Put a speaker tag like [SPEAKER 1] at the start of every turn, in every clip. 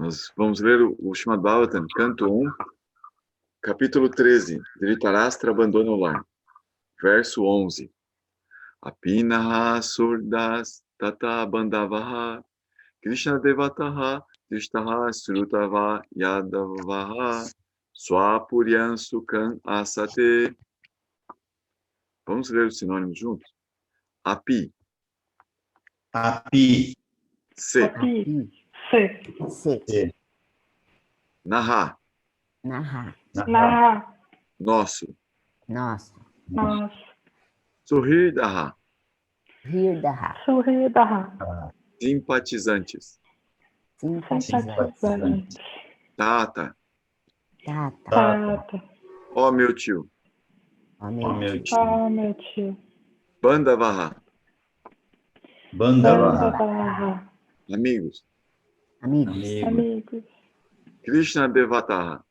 [SPEAKER 1] Nós vamos ler o Srimad Bhagavatam, canto 1, capítulo 13, Dhritarashtra abandona o lar, verso 11. Apinaha surdas tata bandavaha, Krishna devataha, Drishtaha srutava yadavaha, swapuryan sukhan asate. Vamos ler os sinônimos juntos? Api.
[SPEAKER 2] Api.
[SPEAKER 1] Se.
[SPEAKER 3] Api.
[SPEAKER 2] Se.
[SPEAKER 1] Naha.
[SPEAKER 3] Naha.
[SPEAKER 2] Naha.
[SPEAKER 1] Nosso.
[SPEAKER 3] Nosso.
[SPEAKER 1] Suhridaha.
[SPEAKER 3] Suhridaha.
[SPEAKER 1] Simpatizantes.
[SPEAKER 3] Simpatizantes.
[SPEAKER 1] Tata.
[SPEAKER 3] Tata.
[SPEAKER 1] Ó meu tio.
[SPEAKER 3] Ó
[SPEAKER 2] meu tio.
[SPEAKER 1] Bandavaha.
[SPEAKER 2] Bandavaha.
[SPEAKER 1] Amigos.
[SPEAKER 3] Amigos.
[SPEAKER 1] Krishna devataha.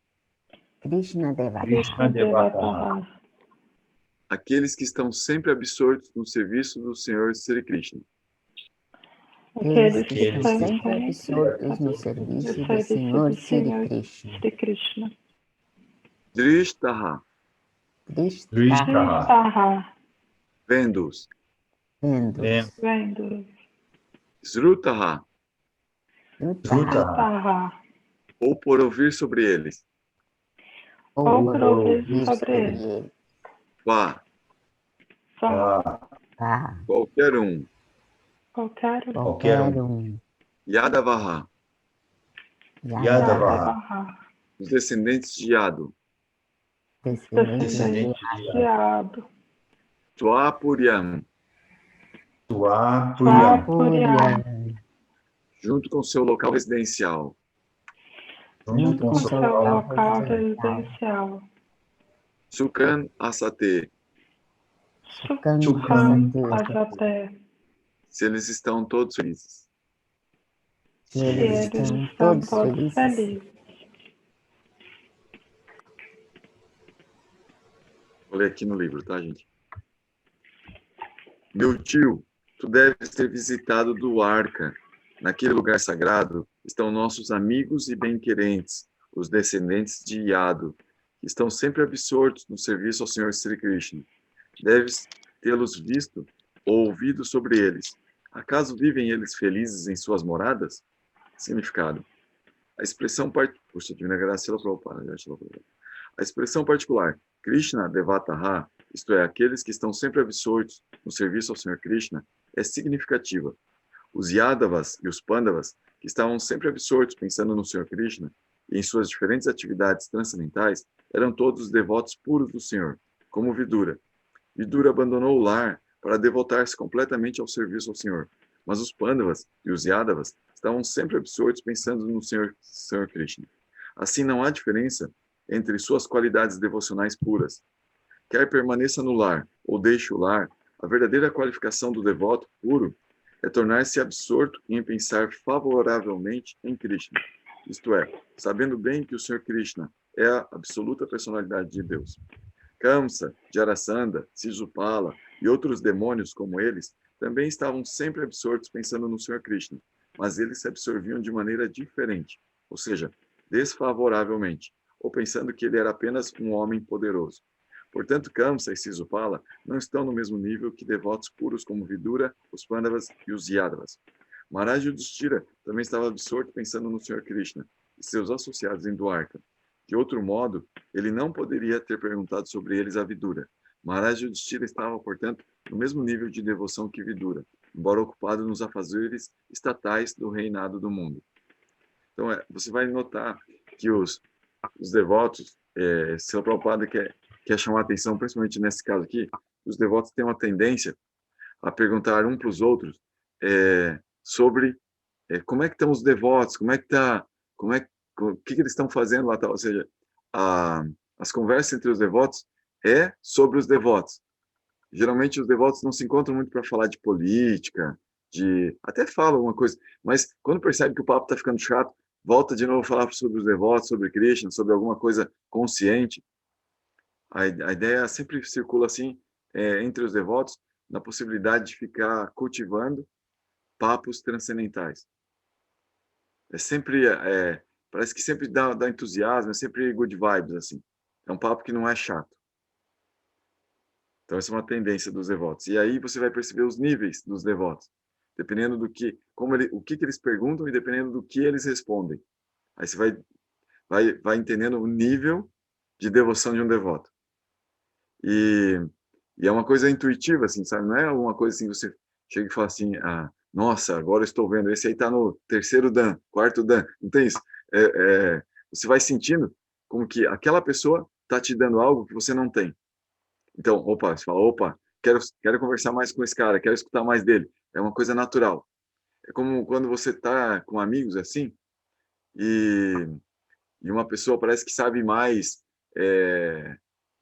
[SPEAKER 3] Krishna Devataha.
[SPEAKER 2] Devataha.
[SPEAKER 1] Aqueles que estão sempre absortos no serviço do Senhor Sri Krishna.
[SPEAKER 3] Aqueles que estão sempre absortos no serviço do Senhor Sri Krishna.
[SPEAKER 1] Drishtaha.
[SPEAKER 2] Drishtaha.
[SPEAKER 1] Vendo-os.
[SPEAKER 3] Vendo.
[SPEAKER 1] Srutaha.
[SPEAKER 2] Drutaha.
[SPEAKER 1] Ou por ouvir sobre eles.
[SPEAKER 3] Ou por ouvir sobre ele.
[SPEAKER 1] Vá.
[SPEAKER 3] Tá.
[SPEAKER 1] Qualquer um.
[SPEAKER 3] Qualquer um.
[SPEAKER 1] Yadavaha.
[SPEAKER 2] Yadavaha.
[SPEAKER 1] Os descendentes de Yadu.
[SPEAKER 3] Descendente de Yadu.
[SPEAKER 1] Tuapuryam.
[SPEAKER 3] Purya.
[SPEAKER 1] Junto com seu local residencial.
[SPEAKER 3] Junto com seu local
[SPEAKER 2] residencial.
[SPEAKER 1] Sukhan asate.
[SPEAKER 3] Sukhan
[SPEAKER 2] Asate.
[SPEAKER 1] Se eles estão todos felizes.
[SPEAKER 3] Se eles estão todos felizes.
[SPEAKER 1] Vou ler aqui no livro, tá, gente? Meu tio, tu deves ter visitado Dwarka. Naquele lugar sagrado estão nossos amigos e bem-querentes, os descendentes de Yadu, que estão sempre absortos no serviço ao Senhor Sri Krishna. Deves tê-los visto ou ouvido sobre eles. Acaso vivem eles felizes em suas moradas? Significado. A expressão A expressão particular, Krishna Devataha, isto é, aqueles que estão sempre absortos no serviço ao Senhor Krishna, é significativa. Os Yadavas e os Pandavas, que estavam sempre absortos pensando no Senhor Krishna e em suas diferentes atividades transcendentais, eram todos devotos puros do Senhor, como Vidura. Vidura abandonou o lar para devotar-se completamente ao serviço ao Senhor, mas os Pandavas e os Yadavas estavam sempre absortos pensando no Senhor Krishna. Assim, não há diferença entre suas qualidades devocionais puras. Quer permaneça no lar ou deixe o lar, a verdadeira qualificação do devoto puro é tornar-se absorto em pensar favoravelmente em Krishna, isto é, sabendo bem que o Senhor Krishna é a absoluta personalidade de Deus. Kamsa, Jarasandha, Sisupala e outros demônios como eles também estavam sempre absortos pensando no Senhor Krishna, mas eles se absorviam de maneira diferente, ou seja, desfavoravelmente, ou pensando que ele era apenas um homem poderoso. Portanto, Kamsa e Sisupala não estão no mesmo nível que devotos puros como Vidura, os Pandavas e os Yadavas. Maharaj Yudhishthira também estava absorto pensando no Senhor Krishna e seus associados em Dwarka. De outro modo, ele não poderia ter perguntado sobre eles a Vidura. Maharaj Yudhishthira estava, portanto, no mesmo nível de devoção que Vidura, embora ocupado nos afazeres estatais do reinado do mundo. Então, você vai notar que os devotos, Srila Prabhupada quer chamar a atenção, principalmente nesse caso aqui, os devotos têm uma tendência a perguntar um para os outros sobre como é que estão os devotos, o que eles estão fazendo lá, tal. Ou seja, as conversas entre os devotos é sobre os devotos. Geralmente os devotos não se encontram muito para falar de política, até falam alguma coisa, mas quando percebe que o papo está ficando chato, volta de novo a falar sobre os devotos, sobre Krishna, sobre alguma coisa consciente. A ideia sempre circula assim, entre os devotos, na possibilidade de ficar cultivando papos transcendentais. É sempre parece que sempre dá entusiasmo, é sempre good vibes, assim. É um papo que não é chato. Então, essa é uma tendência dos devotos. E aí você vai perceber os níveis dos devotos, dependendo do que, o que eles perguntam e dependendo do que eles respondem. Aí você vai entendendo o nível de devoção de um devoto. E, e é uma coisa intuitiva, assim, sabe? Não é uma coisa assim, você chega e fala assim, nossa, agora eu estou vendo, esse aí está no terceiro dan, quarto dan, não tem isso? Você vai sentindo como que aquela pessoa está te dando algo que você não tem. Então, você fala, quero conversar mais com esse cara, quero escutar mais dele. É uma coisa natural. É como quando você está com amigos, assim, e, e uma pessoa parece que sabe mais,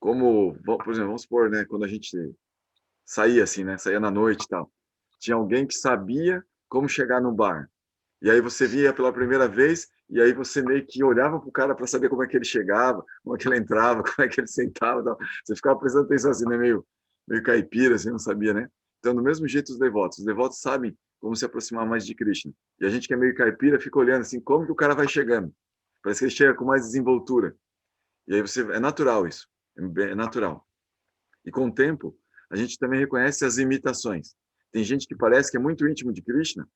[SPEAKER 1] por exemplo, vamos supor, né, quando a gente saía assim, né, saía na noite e tal, tinha alguém que sabia como chegar no bar. E aí você via pela primeira vez, e aí você meio que olhava pro cara para saber como é que ele chegava, como é que ele entrava, como é que ele sentava e tal. Você ficava prestando atenção assim, né? Meio caipira, assim, não sabia, né? Então, do mesmo jeito, os devotos sabem como se aproximar mais de Krishna. E a gente que é meio caipira fica olhando assim, como que o cara vai chegando? Parece que ele chega com mais desenvoltura. E aí é natural isso, é natural. E com o tempo, a gente também reconhece as imitações. Tem gente que parece que é muito íntimo de Krishna,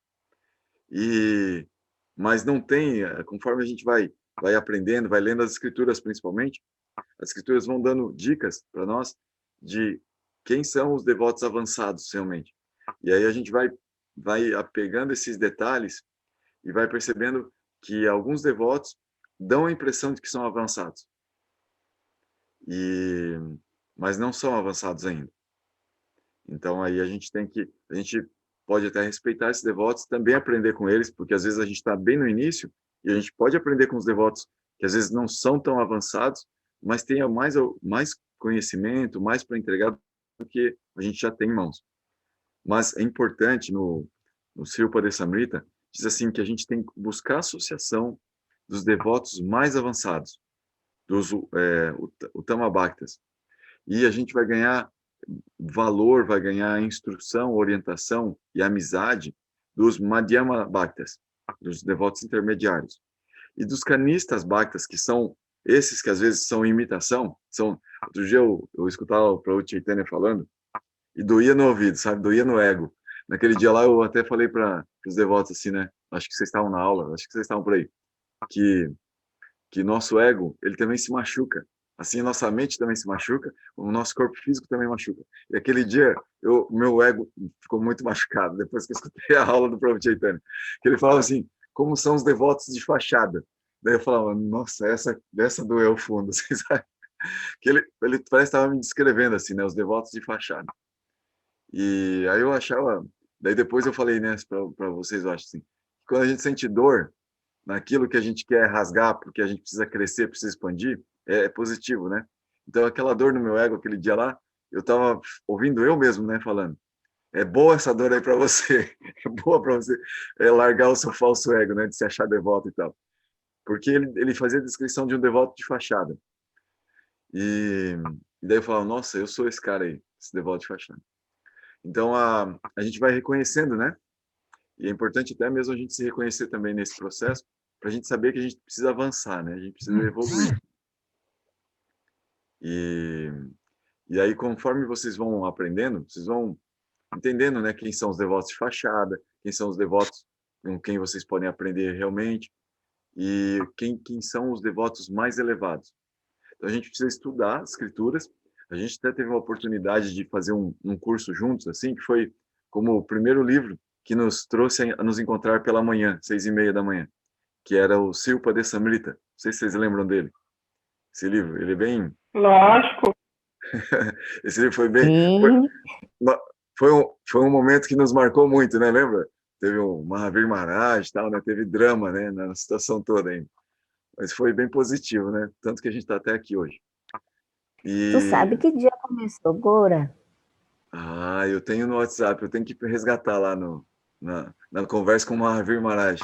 [SPEAKER 1] mas não tem, conforme a gente vai aprendendo, vai lendo as escrituras principalmente, as escrituras vão dando dicas para nós de quem são os devotos avançados realmente. E aí a gente vai apegando esses detalhes e vai percebendo que alguns devotos dão a impressão de que são avançados, mas não são avançados ainda. Então aí a gente pode até respeitar esses devotos, também aprender com eles, porque às vezes a gente está bem no início e a gente pode aprender com os devotos que às vezes não são tão avançados, mas tenha mais conhecimento, mais para entregar do que a gente já tem em mãos. Mas é importante no Sri Upadesamrita, diz assim que a gente tem que buscar a associação dos devotos mais avançados, dos Uttama Bhaktas. E a gente vai ganhar valor, vai ganhar instrução, orientação e amizade dos Madhyama Bhaktas, dos devotos intermediários. E dos Kanistas Bhaktas, que são esses que às vezes são imitação, outro dia eu escutava o Prabhu Chaitanya falando, e doía no ouvido, sabe? Doía no ego. Naquele dia lá eu até falei para os devotos assim, né? Acho que vocês estavam na aula, acho que vocês estavam por aí, que nosso ego, ele também se machuca. Assim, a nossa mente também se machuca, o nosso corpo físico também machuca. E aquele dia, meu ego ficou muito machucado, depois que eu escutei a aula do Prabhu Chaitanya. Que ele falava assim, como são os devotos de fachada. Daí eu falava, nossa, essa doeu fundo, vocês sabem? Que ele parece que estava me descrevendo assim, né, os devotos de fachada. E aí eu achava, daí depois eu falei, né, para vocês, eu acho assim, que quando a gente sente dor, naquilo que a gente quer rasgar, porque a gente precisa crescer, precisa expandir, é positivo, né? Então, aquela dor no meu ego, aquele dia lá, eu estava ouvindo eu mesmo, né, falando, é boa essa dor aí para você, é boa para você largar o seu falso ego, né, de se achar devoto e tal. Porque ele fazia a descrição de um devoto de fachada. E daí eu falava, nossa, eu sou esse cara aí, esse devoto de fachada. Então, a gente vai reconhecendo, né? E é importante até mesmo a gente se reconhecer também nesse processo, para a gente saber que a gente precisa avançar, né? A gente precisa evoluir. E, e aí, conforme vocês vão aprendendo, vocês vão entendendo, né, quem são os devotos de fachada, quem são os devotos com quem vocês podem aprender realmente, e quem são os devotos mais elevados. Então, a gente precisa estudar as escrituras. A gente até teve uma oportunidade de fazer um curso juntos, assim, que foi como o primeiro livro que nos trouxe a nos encontrar pela manhã, 6:30 da manhã, que era o Sri Upadesamrita. Não sei se vocês lembram dele. Esse livro, ele é bem...
[SPEAKER 2] Lógico.
[SPEAKER 1] Esse livro foi bem...
[SPEAKER 3] Sim.
[SPEAKER 1] Foi um momento que nos marcou muito, né? Lembra? Teve o Mahavir Maharaj e tal, né? Teve drama, né? Na situação toda ainda. Mas foi bem positivo, né? Tanto que a gente está até aqui hoje.
[SPEAKER 3] Tu sabe que dia começou, Gora?
[SPEAKER 1] Eu tenho no WhatsApp, eu tenho que resgatar lá na conversa com o Mahavir Maharaj.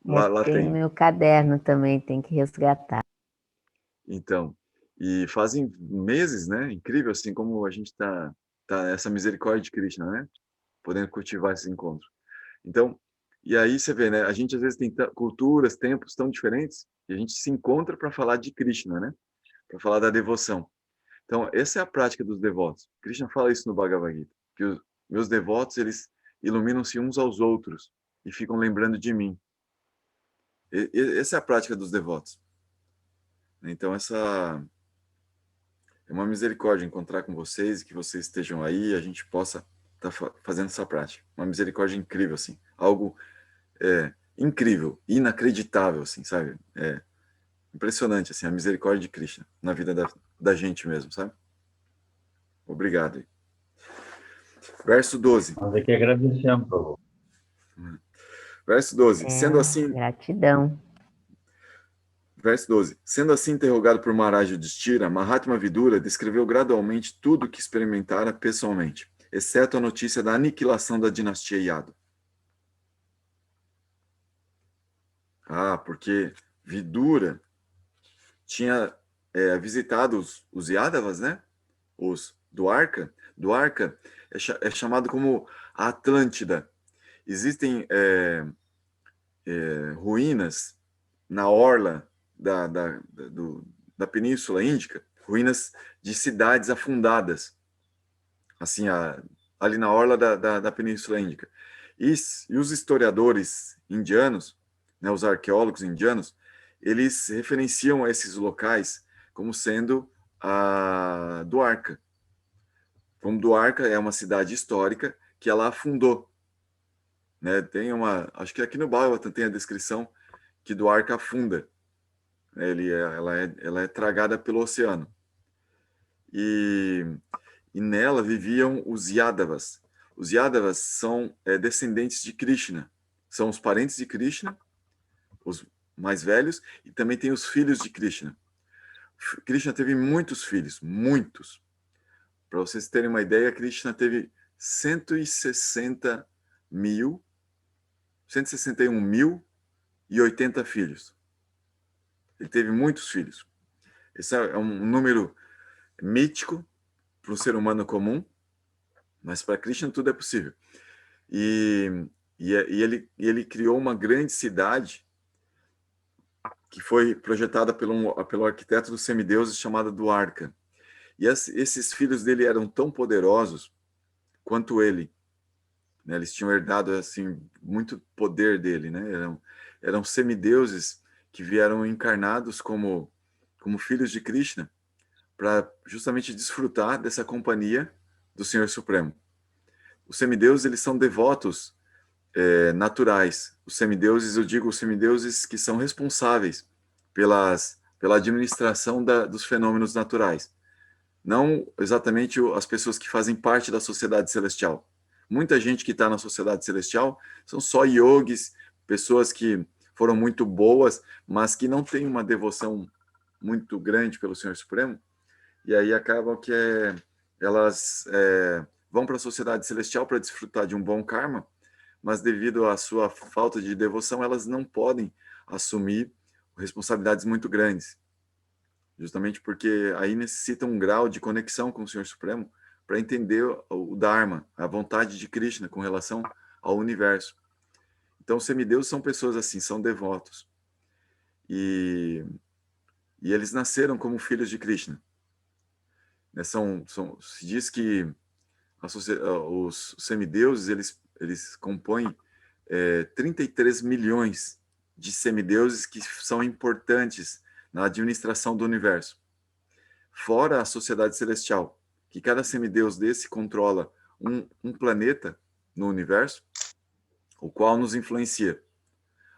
[SPEAKER 1] Lá
[SPEAKER 3] Tem
[SPEAKER 1] tem.
[SPEAKER 3] no meu caderno também, tem que resgatar.
[SPEAKER 1] Então, e fazem meses, né? Incrível assim como a gente tá essa misericórdia de Krishna, né? Podendo cultivar esse encontro. Então, E aí você vê, né? A gente às vezes tem culturas, tempos tão diferentes, e a gente se encontra para falar de Krishna, né? Para falar da devoção. Então, essa é a prática dos devotos. Krishna fala isso no Bhagavad Gita, que os meus devotos, eles iluminam-se uns aos outros e ficam lembrando de mim. Essa é a prática dos devotos. Então, essa é uma misericórdia encontrar com vocês, que vocês estejam aí, e a gente possa estar fazendo essa prática. Uma misericórdia incrível, assim. Algo incrível, inacreditável, assim, sabe? Impressionante, assim, a misericórdia de Krishna na vida da gente mesmo, sabe? Obrigado. Verso 12.
[SPEAKER 4] Nós aqui agradecemos, Prabhu.
[SPEAKER 1] Verso 12. Sendo assim,
[SPEAKER 3] Gratidão.
[SPEAKER 1] verso 12. Sendo assim interrogado por Maharaj Yudhishthira, Mahatma Vidura descreveu gradualmente tudo o que experimentara pessoalmente, exceto a notícia da aniquilação da dinastia Yadu. Porque Vidura tinha visitado os Yadavas, né? Os Dwarka. Dwarka é chamado como a Atlântida. Existem ruínas na orla da Península Índica, ruínas de cidades afundadas, assim, ali na orla da Península Índica. E os historiadores indianos, né, os arqueólogos indianos, eles referenciam esses locais como sendo a Dwarka. Como Dwarka é uma cidade histórica que ela afundou. Né? Acho que aqui no Bhagavatam tem a descrição que Dwarka afunda. Ela é tragada pelo oceano. E nela viviam os Yadavas. Os Yadavas são descendentes de Krishna. São os parentes de Krishna, os mais velhos, e também tem os filhos de Krishna. Krishna teve muitos filhos, muitos. Para vocês terem uma ideia, Krishna teve 161.080 filhos. Ele teve muitos filhos. Esse é um número mítico para o ser humano comum, mas para Krishna tudo é possível. E ele criou uma grande cidade que foi projetada pelo arquiteto dos semideuses chamada Dwarka. E esses filhos dele eram tão poderosos quanto ele. Né? Eles tinham herdado assim muito poder dele, né? Eram semideuses que vieram encarnados como filhos de Krishna para justamente desfrutar dessa companhia do Senhor Supremo. Os semideuses, eles são devotos naturais. Os semideuses, eu digo os semideuses que são responsáveis pela administração dos fenômenos naturais. Não exatamente as pessoas que fazem parte da sociedade celestial. Muita gente que está na sociedade celestial são só yogis, pessoas que foram muito boas, mas que não têm uma devoção muito grande pelo Senhor Supremo, e aí acabam que elas vão para a sociedade celestial para desfrutar de um bom karma, mas devido à sua falta de devoção, elas não podem assumir responsabilidades muito grandes. Justamente porque aí necessita um grau de conexão com o Senhor Supremo para entender o Dharma, a vontade de Krishna com relação ao universo. Então, semideuses são pessoas assim, são devotos. E eles nasceram como filhos de Krishna. Né, se diz que os semideuses, eles compõem 33 milhões de semideuses que são importantes na administração do universo. Fora a sociedade celestial, que cada semideus desse controla um planeta no universo, o qual nos influencia.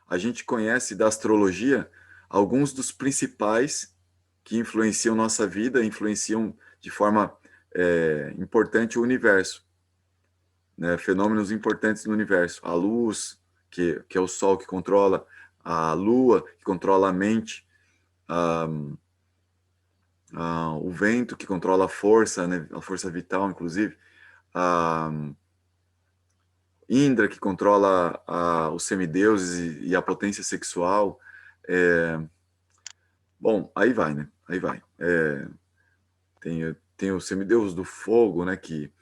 [SPEAKER 1] A gente conhece da astrologia alguns dos principais que influenciam nossa vida, influenciam de forma importante o universo. Né? Fenômenos importantes no universo. A luz, que é o sol que controla, a lua, que controla a mente, o vento, que controla a força, né? A força vital, inclusive, Indra, que controla os semideuses e a potência sexual. Bom, aí vai, né? Aí vai. Tem o semideus do fogo, né? Que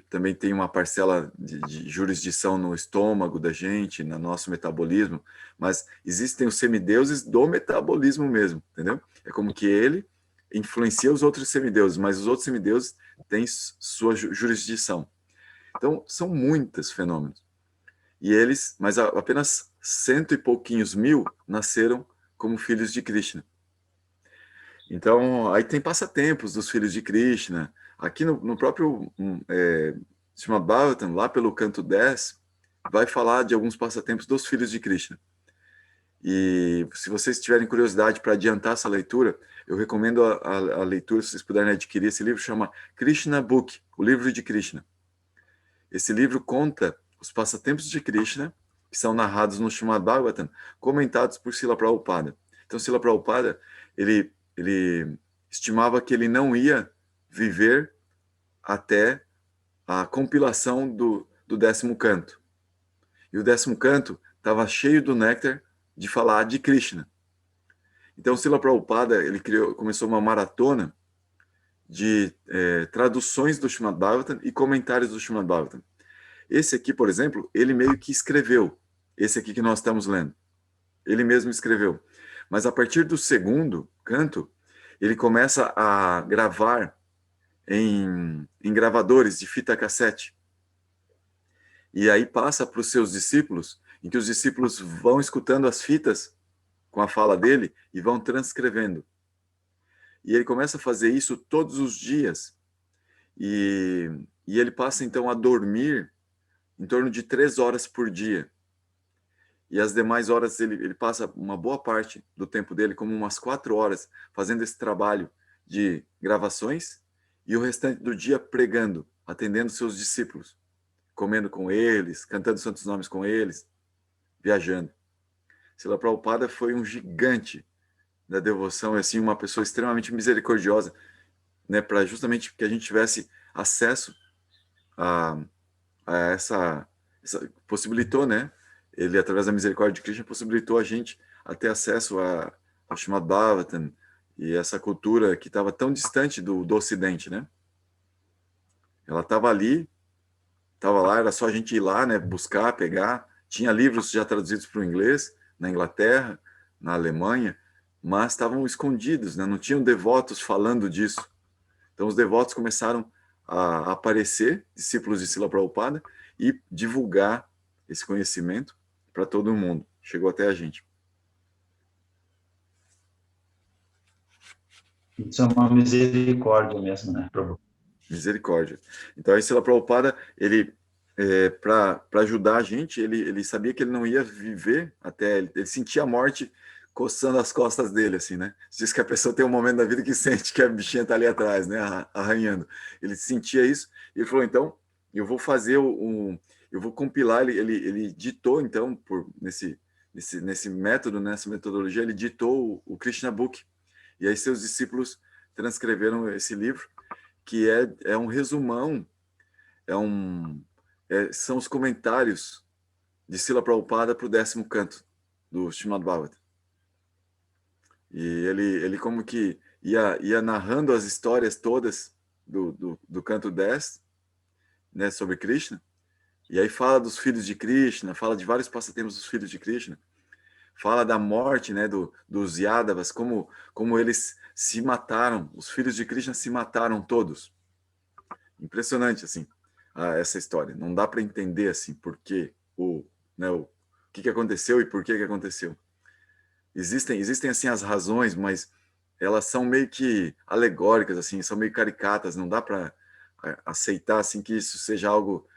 [SPEAKER 1] também tem uma parcela de jurisdição no estômago da gente, no nosso metabolismo, mas existem os semideuses do metabolismo mesmo, entendeu? É como que ele influencia os outros semideuses, mas os outros semideuses têm sua jurisdição. Então, são muitos fenômenos. E eles, mas apenas 100 e pouquinhos mil nasceram como filhos de Krishna. Então, aí tem passatempos dos filhos de Krishna. Aqui no próprio Srimad Bhagavatam, lá pelo canto 10, vai falar de alguns passatempos dos filhos de Krishna. E se vocês tiverem curiosidade para adiantar essa leitura, eu recomendo a leitura, se vocês puderem adquirir esse livro, chama Krishna Book, o livro de Krishna. Esse livro conta os passatempos de Krishna, que são narrados no Srimad Bhagavatam, comentados por Srila Prabhupada. Então, Srila Prabhupada, ele estimava que ele não ia viver até a compilação do 10º canto. E o 10º canto estava cheio do néctar de falar de Krishna. Então, Srila Prabhupada, ele começou uma maratona de traduções do Srimad Bhagavatam e comentários do Srimad Bhagavatam. Esse aqui, por exemplo, ele meio que escreveu. Esse aqui que nós estamos lendo. Ele mesmo escreveu. Mas a partir do 2º canto, ele começa a gravar em gravadores de fita cassete. E aí passa para os seus discípulos, em que os discípulos vão escutando as fitas com a fala dele e vão transcrevendo. E ele começa a fazer isso todos os dias. E ele passa então a dormir em torno de 3 horas por dia. E as demais horas ele passa uma boa parte do tempo dele, como umas 4 horas, fazendo esse trabalho de gravações e o restante do dia pregando, atendendo seus discípulos, comendo com eles, cantando santos nomes com eles, viajando. Srila Prabhupada foi um gigante da devoção, assim, uma pessoa extremamente misericordiosa, né, para justamente que a gente tivesse acesso a essa possibilitou, né? Ele, através da misericórdia de Krishna, possibilitou a gente a ter acesso ao Srimad Bhagavatam e essa cultura que estava tão distante do Ocidente, né? Ela estava ali, estava lá, era só a gente ir lá, né? Buscar, pegar. Tinha livros já traduzidos para o inglês, na Inglaterra, na Alemanha, mas estavam escondidos, né? Não tinham devotos falando disso. Então, os devotos começaram a aparecer, discípulos de Srila Prabhupada, e divulgar esse conhecimento para todo mundo. Chegou até a gente.
[SPEAKER 4] Isso é uma misericórdia mesmo, né, Prabhu?
[SPEAKER 1] Misericórdia. Então, aí Srila Prabhupada, ele, para ajudar a gente, ele sabia que ele não ia viver até... Ele sentia a morte coçando as costas dele, assim, né? Diz que a pessoa tem um momento da vida que sente que a bichinha está ali atrás, né? Arranhando. Ele sentia isso, e ele falou, então, eu vou fazer eu vou compilar, ele ditou, então, nesse método, nessa metodologia, ele ditou o Krishna Book, e aí seus discípulos transcreveram esse livro, que é um resumão, são os comentários de Srila Prabhupada para o 10º canto do Srimad Bhagavatam. E ele como que ia narrando as histórias todas do canto 10, né, sobre Krishna, e aí fala dos filhos de Krishna, fala de vários passatempos dos filhos de Krishna, fala da morte, né, dos Yadavas, como eles se mataram, os filhos de Krishna se mataram todos. Impressionante, assim, essa história. Não dá para entender, assim, por que o que aconteceu e por que aconteceu. Existem assim as razões, mas elas são meio que alegóricas, assim, são meio caricatas. Não dá para aceitar assim que isso seja algo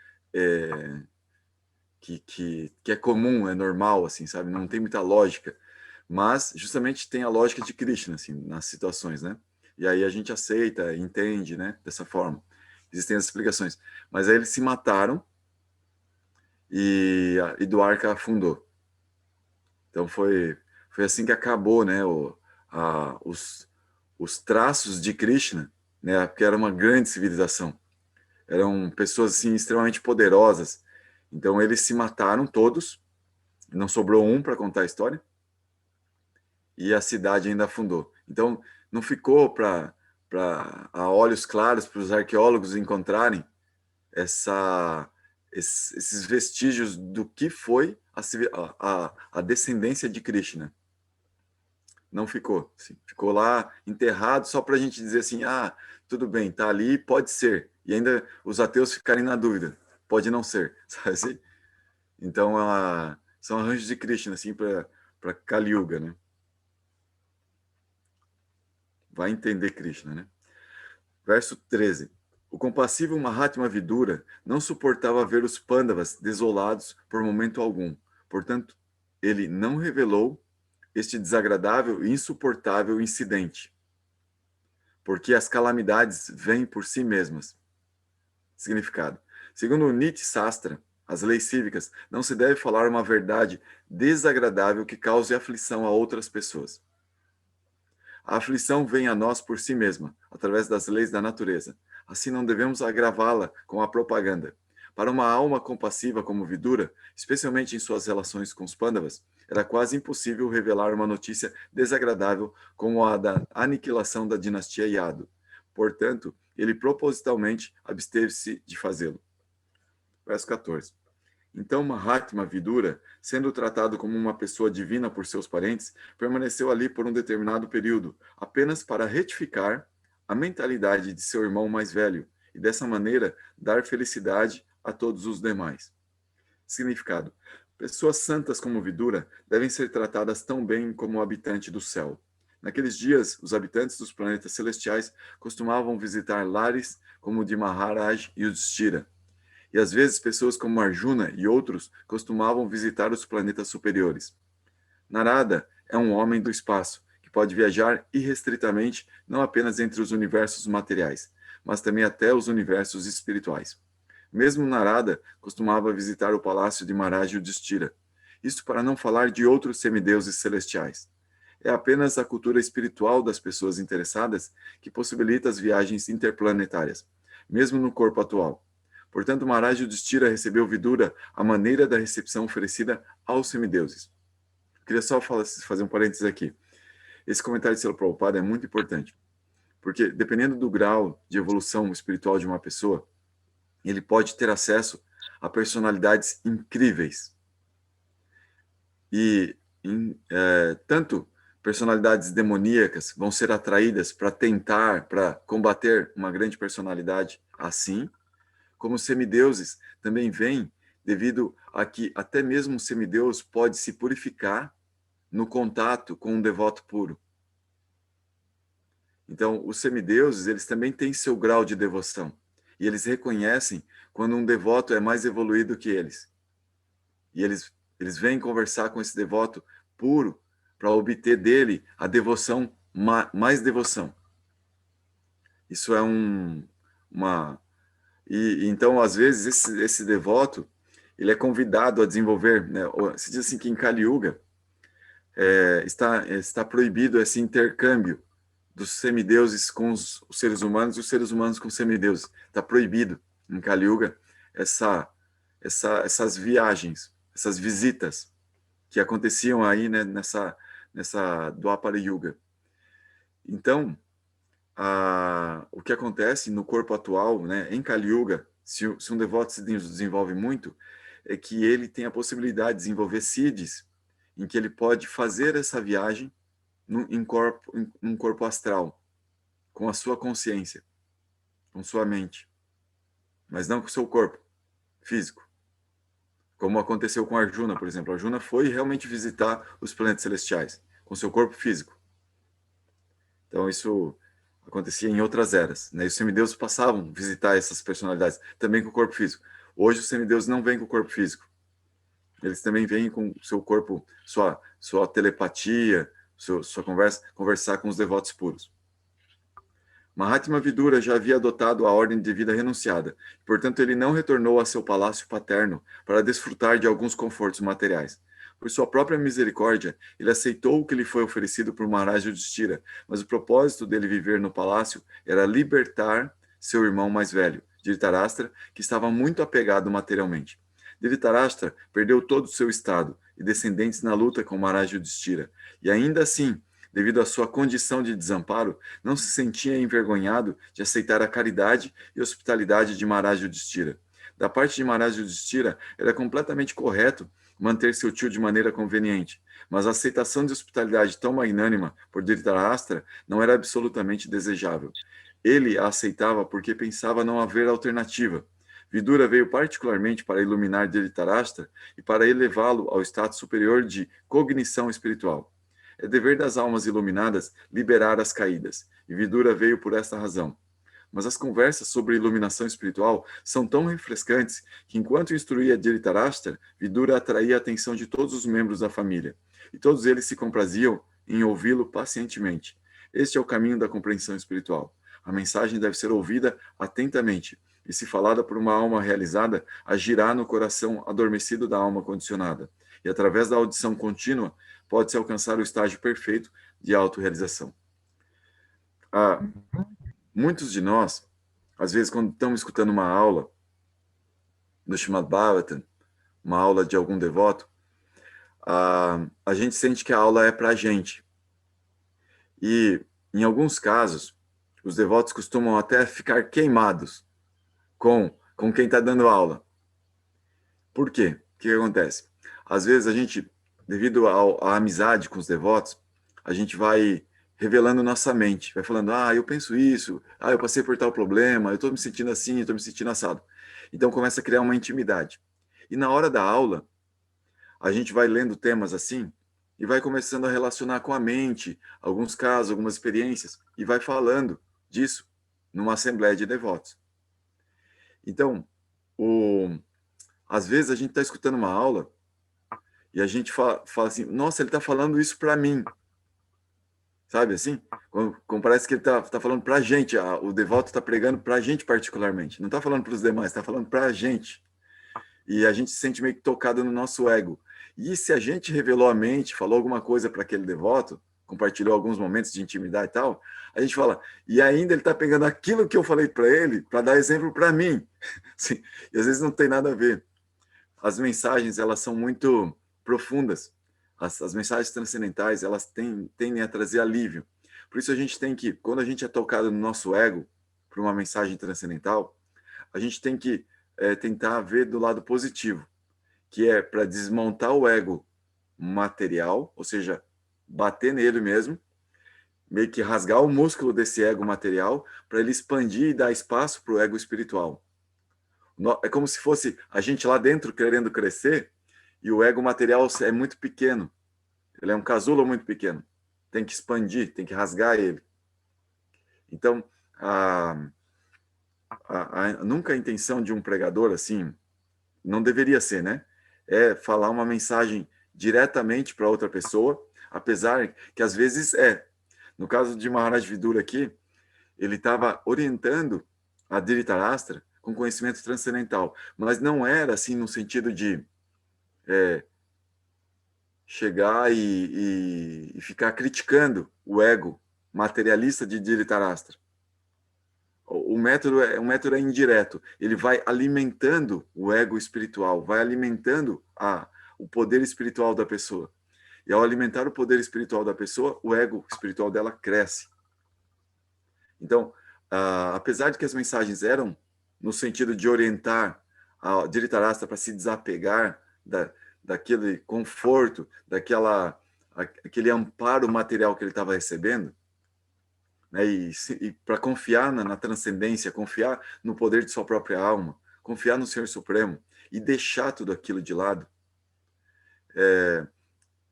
[SPEAKER 1] que é comum, é normal, assim, sabe? Não tem muita lógica, mas justamente tem a lógica de Krishna, assim, nas situações, né? E aí a gente aceita, entende, né? Dessa forma. Existem as explicações. Mas aí eles se mataram e Dwarka afundou. Então foi assim que acabou, né, os traços de Krishna, né, porque era uma grande civilização. Eram pessoas assim extremamente poderosas. Então eles se mataram todos, não sobrou um para contar a história, e a cidade ainda afundou. Então não ficou a olhos claros para os arqueólogos encontrarem esses vestígios do que foi a descendência de Krishna. Não ficou. Assim, ficou lá enterrado só para a gente dizer assim, tudo bem, tá ali, pode ser. E ainda os ateus ficarem na dúvida. Pode não ser, sabe assim? Então, são arranjos de Krishna, assim, para Kali Yuga, né? Vai entender Krishna, né? Verso 13. O compassivo Mahatma Vidura não suportava ver os Pandavas desolados por momento algum. Portanto, ele não revelou este desagradável e insuportável incidente, porque as calamidades vêm por si mesmas. Significado. Segundo o Niti Sastra, as leis cívicas, não se deve falar uma verdade desagradável que cause aflição a outras pessoas. A aflição vem a nós por si mesma, através das leis da natureza. Assim não devemos agravá-la com a propaganda. Para uma alma compassiva como Vidura, especialmente em suas relações com os Pandavas, era quase impossível revelar uma notícia desagradável como a da aniquilação da dinastia Yadu. Portanto, ele propositalmente absteve-se de fazê-lo. Verso 14. Então Mahatma Vidura, sendo tratado como uma pessoa divina por seus parentes, permaneceu ali por um determinado período, apenas para retificar a mentalidade de seu irmão mais velho e, dessa maneira, dar felicidade a todos os demais. Significado. Pessoas santas como Vidura devem ser tratadas tão bem como o habitante do céu. Naqueles dias, os habitantes dos planetas celestiais costumavam visitar lares como o de Maharaj e Yudhishthira. E às vezes pessoas como Arjuna e outros costumavam visitar os planetas superiores. Narada é um homem do espaço, que pode viajar irrestritamente não apenas entre os universos materiais, mas também até os universos espirituais. Mesmo Narada costumava visitar o palácio de Maharaj Yudhishthira, isto para não falar de outros semideuses celestiais. É apenas a cultura espiritual das pessoas interessadas que possibilita as viagens interplanetárias, mesmo no corpo atual. Portanto, Maharaj Yudhishthira recebeu Vidura à maneira da recepção oferecida aos semideuses. Queria só fazer um parênteses aqui. Esse comentário de Srila Prabhupada é muito importante, porque dependendo do grau de evolução espiritual de uma pessoa, ele pode ter acesso a personalidades incríveis. E tanto personalidades demoníacas vão ser atraídas para combater uma grande personalidade assim, como semideuses também vêm devido a que até mesmo um semideus pode se purificar no contato com um devoto puro. Então, os semideuses, eles também têm seu grau de devoção. E eles reconhecem quando um devoto é mais evoluído que eles. E eles vêm conversar com esse devoto puro para obter dele a devoção, mais devoção. Isso é então, às vezes, esse devoto, ele é convidado a desenvolver, né? Se diz assim que em Kali Yuga está proibido esse intercâmbio dos semideuses com os seres humanos e os seres humanos com os semideuses. Está proibido em Kali Yuga essas viagens, essas visitas que aconteciam aí, né, nessa Dwapara Yuga. Então, o que acontece no corpo atual, né, em Kali Yuga, se um devoto se desenvolve muito, é que ele tem a possibilidade de desenvolver siddhis, em que ele pode fazer essa viagem num corpo astral, com a sua consciência, com sua mente, mas não com o seu corpo físico. Como aconteceu com Arjuna, por exemplo. Arjuna foi realmente visitar os planetas celestiais, com seu corpo físico. Então, isso acontecia em outras eras, né? E os semideuses passavam a visitar essas personalidades, também com o corpo físico. Hoje, os semideuses não vêm com o corpo físico. Eles também vêm com o seu corpo, sua telepatia, sua conversar com os devotos puros. Mahatma Vidura já havia adotado a ordem de vida renunciada, portanto ele não retornou a seu palácio paterno para desfrutar de alguns confortos materiais. Por sua própria misericórdia, ele aceitou o que lhe foi oferecido por Maharaj Yudhishthira, mas o propósito dele viver no palácio era libertar seu irmão mais velho, Dhritarashtra, que estava muito apegado materialmente. Dhritarashtra perdeu todo o seu estado e descendentes na luta com Maharaj Yudhishthira, e ainda assim, devido à sua condição de desamparo, não se sentia envergonhado de aceitar a caridade e hospitalidade de Maharaj Yudhishthira. Da parte de Maharaj Yudhishthira, era completamente correto manter seu tio de maneira conveniente, mas a aceitação de hospitalidade tão magnânima por Dhritarashtra não era absolutamente desejável. Ele a aceitava porque pensava não haver alternativa. Vidura veio particularmente para iluminar Dhritarashtra e para elevá-lo ao status superior de cognição espiritual. É dever das almas iluminadas liberar as caídas, e Vidura veio por esta razão. Mas as conversas sobre iluminação espiritual são tão refrescantes que, enquanto instruía Dhritarashtra, Vidura atraía a atenção de todos os membros da família, e todos eles se compraziam em ouvi-lo pacientemente. Este é o caminho da compreensão espiritual. A mensagem deve ser ouvida atentamente, e se falada por uma alma realizada, agirá no coração adormecido da alma condicionada, e através da audição contínua, pode-se alcançar o estágio perfeito de autorrealização. Muitos de nós, às vezes, quando estamos escutando uma aula do Srimad Bhagavatam, uma aula de algum devoto, a gente sente que a aula é para a gente. E, em alguns casos, os devotos costumam até ficar queimados com quem está dando aula. Por quê? O que acontece? Às vezes, a gente, devido à amizade com os devotos, a gente vai revelando nossa mente, vai falando, eu penso isso, eu passei por tal problema, eu estou me sentindo assim, eu estou me sentindo assado. Então começa a criar uma intimidade. E na hora da aula, a gente vai lendo temas assim, e vai começando a relacionar com a mente, alguns casos, algumas experiências, e vai falando disso numa assembleia de devotos. Então, às vezes a gente está escutando uma aula, e a gente fala assim, nossa, ele está falando isso para mim. Sabe assim? Como parece que ele está falando para a gente, o devoto está pregando para a gente particularmente. Não está falando para os demais, está falando para a gente. E a gente se sente meio que tocado no nosso ego. E se a gente revelou a mente, falou alguma coisa para aquele devoto, compartilhou alguns momentos de intimidade e tal, a gente fala, e ainda ele está pegando aquilo que eu falei para ele, para dar exemplo para mim. Sim, e às vezes não tem nada a ver. As mensagens, elas são muito profundas. As mensagens transcendentais, elas tendem a trazer alívio. Por isso a gente tem que, quando a gente é tocado no nosso ego por uma mensagem transcendental, a gente tem que tentar ver do lado positivo, que é para desmontar o ego material, ou seja, bater nele mesmo, meio que rasgar o músculo desse ego material para ele expandir e dar espaço para o ego espiritual. É como se fosse a gente lá dentro querendo crescer, e o ego material é muito pequeno. Ele é um casulo muito pequeno. Tem que expandir, tem que rasgar ele. Então, nunca a intenção de um pregador, assim, não deveria ser, né? É falar uma mensagem diretamente para outra pessoa, apesar que às vezes é. No caso de Maharaj Vidura aqui, ele estava orientando a Dhritarashtra com conhecimento transcendental, mas não era assim no sentido de chegar e ficar criticando o ego materialista de Dhritarashtra. O método é indireto. Ele vai alimentando o ego espiritual, vai alimentando o poder espiritual da pessoa. E ao alimentar o poder espiritual da pessoa, o ego espiritual dela cresce. Então, apesar de que as mensagens eram no sentido de orientar a Dhritarashtra para se desapegar daquele conforto, aquele amparo material que ele estava recebendo, né, e para confiar na transcendência, confiar no poder de sua própria alma, confiar no Senhor Supremo e deixar tudo aquilo de lado.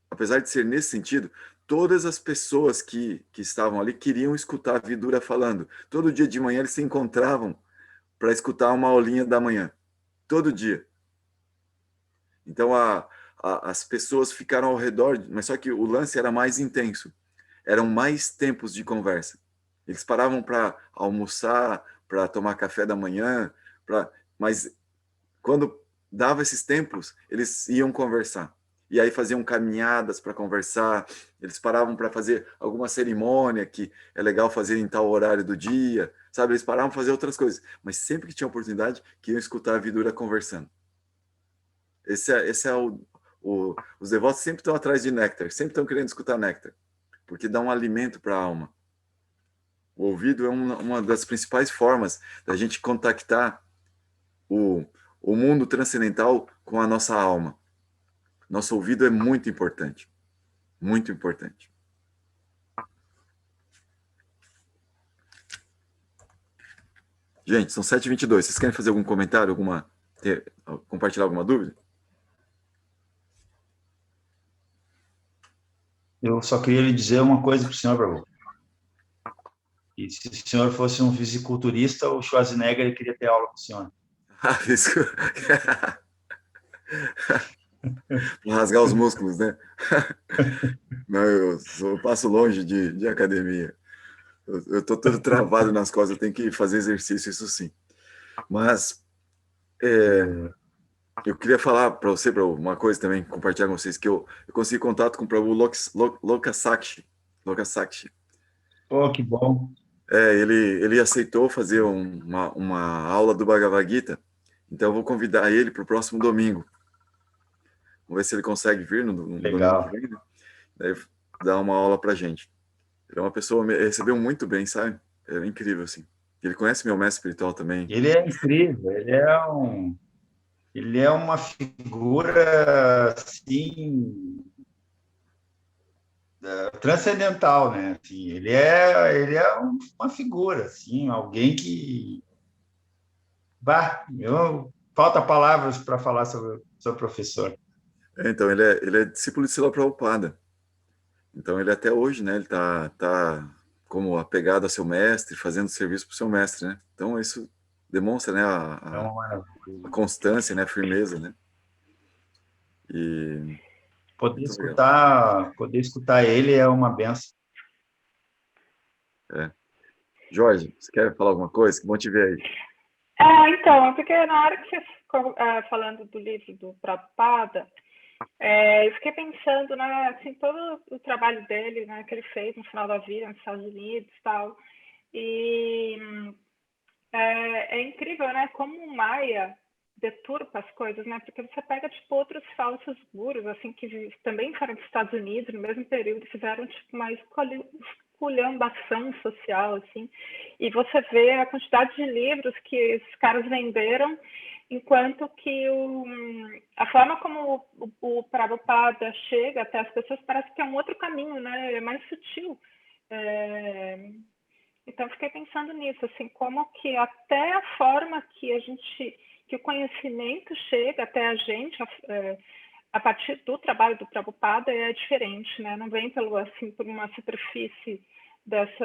[SPEAKER 1] Apesar de ser nesse sentido, todas as pessoas que estavam ali queriam escutar a Vidura falando. Todo dia de manhã eles se encontravam para escutar uma aulinha da manhã. Todo dia. Então, as pessoas ficaram ao redor, mas só que o lance era mais intenso. Eram mais tempos de conversa. Eles paravam para almoçar, para tomar café da manhã, mas quando dava esses tempos, eles iam conversar. E aí faziam caminhadas para conversar, eles paravam para fazer alguma cerimônia que é legal fazer em tal horário do dia, sabe? Eles paravam para fazer outras coisas, mas sempre que tinha oportunidade, queriam escutar a Vidura conversando. Os devotos sempre estão atrás de néctar, sempre estão querendo escutar néctar, porque dá um alimento para a alma. O ouvido é uma das principais formas da gente contactar o o mundo transcendental com a nossa alma. Nosso ouvido é muito importante. Muito importante. Gente, são 7h22. Vocês querem fazer algum comentário, compartilhar alguma dúvida?
[SPEAKER 4] Eu só queria lhe dizer uma coisa para o senhor, Prabhu. E se o senhor fosse um fisiculturista, o Schwarzenegger queria ter aula com o senhor.
[SPEAKER 1] Rasgar os músculos, né? Não, eu passo longe de academia. Eu estou todo travado nas costas, eu tenho que fazer exercício, isso sim. Mas eu queria falar para você, uma coisa também, compartilhar com vocês, que eu consegui contato com o Prabhu Lokasakshi.
[SPEAKER 4] Pô, que bom.
[SPEAKER 1] Ele aceitou fazer uma aula do Bhagavad Gita, então eu vou convidar ele para o próximo domingo. Vamos ver se ele consegue vir no domingo que vem, né? Daí dar uma aula para gente. Ele é uma pessoa, recebeu muito bem, sabe? É incrível, assim. Ele conhece meu mestre espiritual também.
[SPEAKER 4] Ele é incrível, ele é uma figura, assim, transcendental, né? Assim, ele é uma figura, assim, alguém que... falta palavras para falar sobre o professor.
[SPEAKER 1] Então, ele é discípulo de Srila Prabhupada. Então, ele até hoje, né? Ele tá como apegado a seu mestre, fazendo serviço para o seu mestre, né? Então, isso demonstra, né, a constância, né, a firmeza, né? E
[SPEAKER 4] poder escutar ele é uma benção.
[SPEAKER 1] Jorge, você quer falar alguma coisa? Que bom te ver aí.
[SPEAKER 2] Então, porque na hora que você ficou falando do livro do Prabhupada, eu fiquei pensando, né, assim, todo o trabalho dele, né, que ele fez no final da vida, nos Estados Unidos e tal, e é incrível, né, como o Maia deturpa as coisas, né, porque você pega, tipo, outros falsos gurus, assim, que também foram dos Estados Unidos, no mesmo período, fizeram, tipo, uma esculhambação social, assim, e você vê a quantidade de livros que esses caras venderam, enquanto que a forma como o Prabhupada chega até as pessoas parece que é um outro caminho, né? É mais sutil. Então, fiquei pensando nisso, assim, como que até a forma que o conhecimento chega até a gente, a partir do trabalho do Prabhupada, é diferente, né? Não vem por uma superfície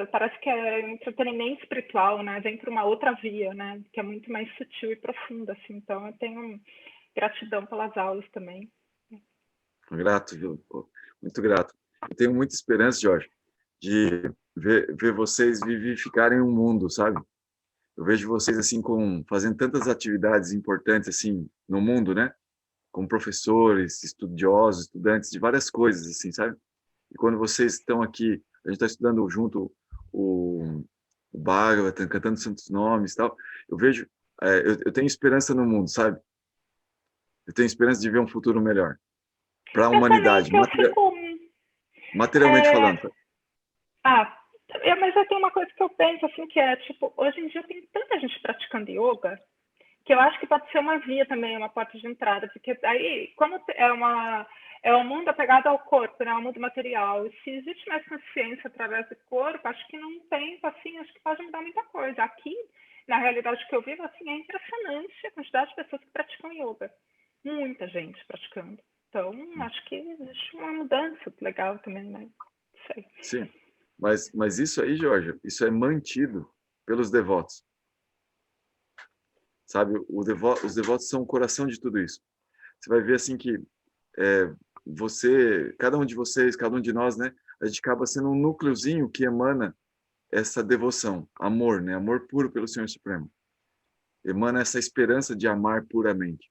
[SPEAKER 2] parece que é entretenimento espiritual, né? Vem por uma outra via, né? Que é muito mais sutil e profunda, assim. Então, eu tenho gratidão pelas aulas também.
[SPEAKER 1] Grato, viu? Muito grato. Eu tenho muita esperança, Jorge, de ver vocês vivificarem um mundo, sabe? Eu vejo vocês assim fazendo tantas atividades importantes assim no mundo, né? Como professores, estudiosos, estudantes de várias coisas, assim, sabe? E quando vocês estão aqui, a gente está estudando junto o Bhagavatam, cantando santos nomes e tal, eu vejo, eu tenho esperança no mundo, sabe? Eu tenho esperança de ver um futuro melhor para a humanidade, materialmente falando.
[SPEAKER 2] Mas eu tenho uma coisa que eu penso, assim, que é, tipo, hoje em dia tem tanta gente praticando yoga, que eu acho que pode ser uma via também, uma porta de entrada, porque aí, como é um mundo apegado ao corpo, né, ao mundo material, e se existe mais consciência através do corpo, acho que num tempo, assim, acho que pode mudar muita coisa. Aqui, na realidade que eu vivo, assim, é impressionante a quantidade de pessoas que praticam yoga. Muita gente praticando. Então, acho que existe uma mudança legal também, né? Não sei.
[SPEAKER 1] Sim, mas isso aí, Jorge, isso é mantido pelos devotos. Sabe, os devotos são o coração de tudo isso. Você vai ver assim que cada um de vocês, cada um de nós, né, a gente acaba sendo um núcleozinho que emana essa devoção, amor, né, amor puro pelo Senhor Supremo. Emana essa esperança de amar puramente.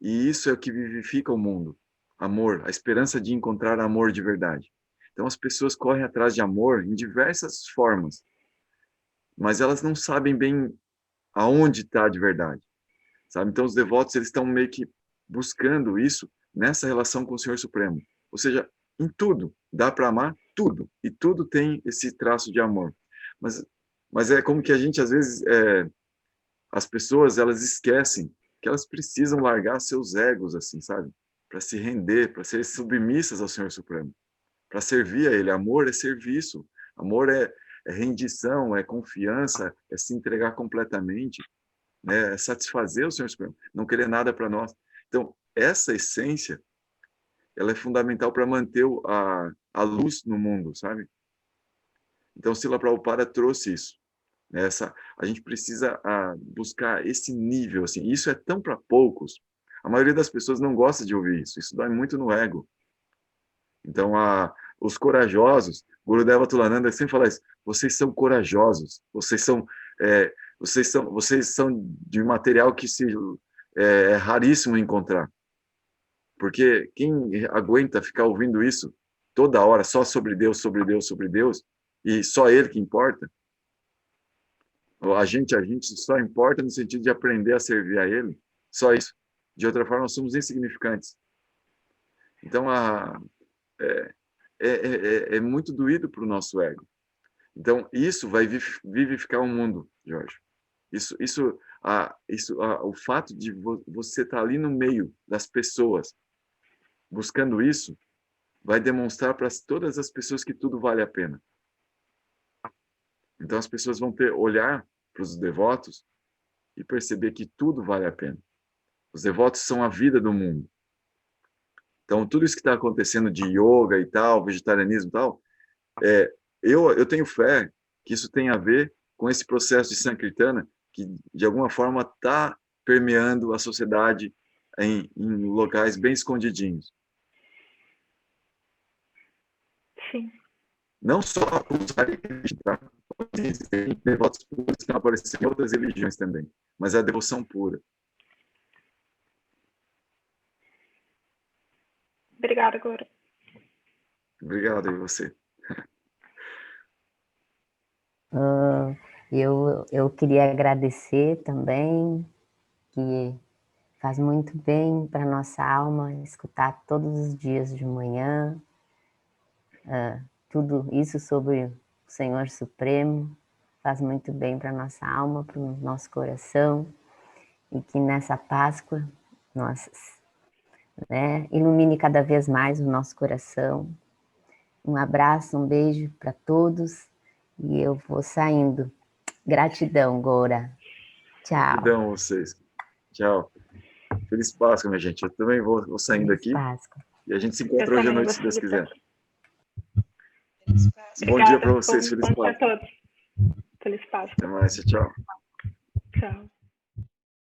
[SPEAKER 1] E isso é o que vivifica o mundo. Amor, a esperança de encontrar amor de verdade. Então as pessoas correm atrás de amor em diversas formas, mas elas não sabem bem aonde está de verdade, sabe? Então os devotos eles estão meio que buscando isso nessa relação com o Senhor Supremo. Ou seja, em tudo dá para amar tudo e tudo tem esse traço de amor. Mas é como que a gente às vezes as pessoas elas esquecem que elas precisam largar seus egos, assim, sabe? Para se render, para ser submissas ao Senhor Supremo, para servir a Ele. Amor é serviço, amor é rendição, é confiança, é se entregar completamente, né? É satisfazer o Senhor Supremo, não querer nada para nós. Então, essa essência, ela é fundamental para manter a luz no mundo, sabe? Então, Srila Prabhupada trouxe isso. A gente precisa buscar esse nível, assim. Isso é tão para poucos. A maioria das pessoas não gosta de ouvir isso. Isso dói muito no ego. Então, os corajosos, Gurudeva Tulananda sempre fala isso. Vocês são corajosos. Vocês são de material que é raríssimo encontrar. Porque quem aguenta ficar ouvindo isso toda hora, só sobre Deus, sobre Deus, sobre Deus, e só Ele que importa, a gente só importa no sentido de aprender a servir a Ele, só isso. De outra forma, nós somos insignificantes. Então, é muito doído para o nosso ego. Então, isso vai vivificar o mundo, Jorge. O fato de você estar ali no meio das pessoas, buscando isso, vai demonstrar para todas as pessoas que tudo vale a pena. Então, as pessoas vão olhar para os devotos e perceber que tudo vale a pena. Os devotos são a vida do mundo. Então, tudo isso que está acontecendo de yoga e tal, vegetarianismo e tal, eu tenho fé que isso tem a ver com esse processo de Sankirtana, que, de alguma forma, está permeando a sociedade em locais bem escondidinhos.
[SPEAKER 2] Sim.
[SPEAKER 1] Não só os Hare Krishna, tá? Tem devotos puros que estão aparecendo em outras religiões também, mas é a devoção pura.
[SPEAKER 2] Obrigada, Guru.
[SPEAKER 1] Obrigado, e você?
[SPEAKER 3] Eu queria agradecer também, que faz muito bem para a nossa alma escutar todos os dias de manhã tudo isso sobre o Senhor Supremo, faz muito bem para a nossa alma, para o nosso coração, e que nessa Páscoa ilumine cada vez mais o nosso coração. Um abraço, um beijo para todos, e eu vou saindo. Gratidão, Gora. Tchau.
[SPEAKER 1] Gratidão a vocês. Tchau. Feliz Páscoa, minha gente. Eu também vou saindo aqui.
[SPEAKER 3] Páscoa.
[SPEAKER 1] E a gente se encontra hoje à noite, se Deus quiser.
[SPEAKER 2] Bom
[SPEAKER 1] dia para vocês. Feliz Páscoa.
[SPEAKER 2] Feliz Páscoa.
[SPEAKER 1] Até mais. Tchau.
[SPEAKER 2] Tchau.